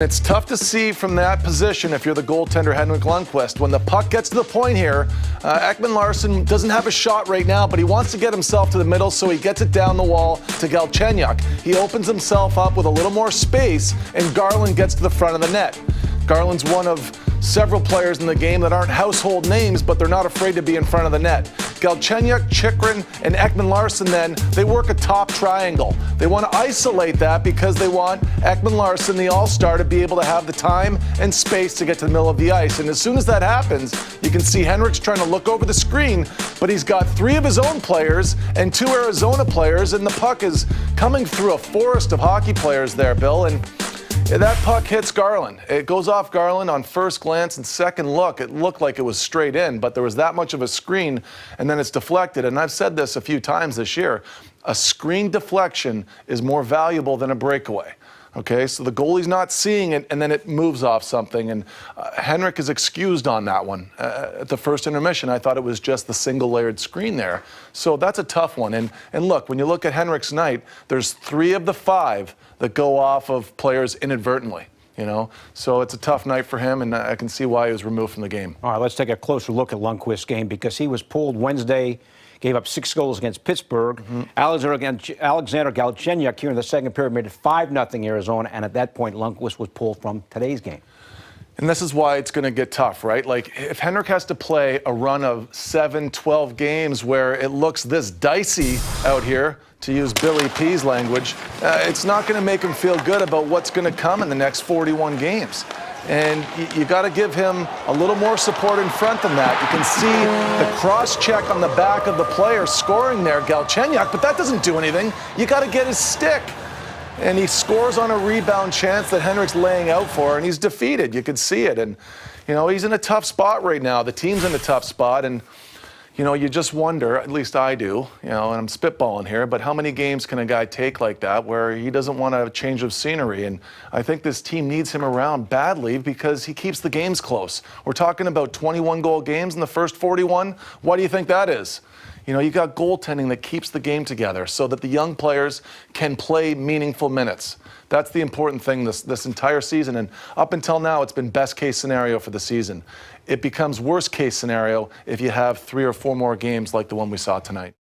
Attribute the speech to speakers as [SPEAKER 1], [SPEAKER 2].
[SPEAKER 1] It's tough to see from that position if you're the goaltender, Henrik Lundqvist. When the puck gets to the point here, Ekman Larsson doesn't have a shot right now, but he wants to get himself to the middle, so he gets it down the wall to Galchenyuk. He opens himself up with a little more space, and Garland gets to the front of the net. Garland's one of several players in the game that aren't household names, but they're not afraid to be in front of the net. Galchenyuk, Chychrun, and Ekman Larsson then, they work a top triangle. They want to isolate that because they want Ekman Larsson, the all-star, to be able to have the time and space to get to the middle of the ice. And as soon as that happens, you can see Henrik's trying to look over the screen, but he's got three of his own players and two Arizona players, and the puck is coming through a forest of hockey players there, Bill. And that puck hits Garland. It goes off Garland on first glance and second look. It looked like it was straight in, but there was that much of a screen, and then it's deflected. And I've said this a few times this year. A screen deflection is more valuable than a breakaway. Okay, so the goalie's not seeing it, and then it moves off something. And Henrik is excused on that one. At the first intermission, I thought it was just the single-layered screen there. So that's a tough one. And look, when you look at Henrik's night, there's 3 of the 5 that go off of players inadvertently. You know, so it's a tough night for him, and I can see why he was removed from the game.
[SPEAKER 2] All right, let's take a closer look at Lundqvist's game because he was pulled Wednesday. Gave up 6 goals against Pittsburgh. Alexander Galchenyuk here in the second period made it 5-0 Arizona, and at that point, Lundqvist was pulled from today's game.
[SPEAKER 1] And this is why it's going to get tough, right? Like, if Henrik has to play a run of 7, 12 games where it looks this dicey out here, to use Billy P's language, it's not going to make him feel good about what's going to come in the next 41 games. And you got to give him a little more support in front than that. You can see the cross-check on the back of the player scoring there, Galchenyuk, but that doesn't do anything. You got to get his stick. And he scores on a rebound chance that Henrik's laying out for, and he's defeated. You could see it. And, you know, he's in a tough spot right now. The team's in a tough spot, and you know, you just wonder, at least I do, you know, and I'm spitballing here, but how many games can a guy take like that where he doesn't want a change of scenery? And I think this team needs him around badly because he keeps the games close. We're talking about 21-goal games in the first 41. Why do you think that is? You know, you got goaltending that keeps the game together so that the young players can play meaningful minutes. That's the important thing this entire season. And up until now, it's been best case scenario for the season. It becomes worst case scenario if you have 3 or 4 more games like the one we saw tonight.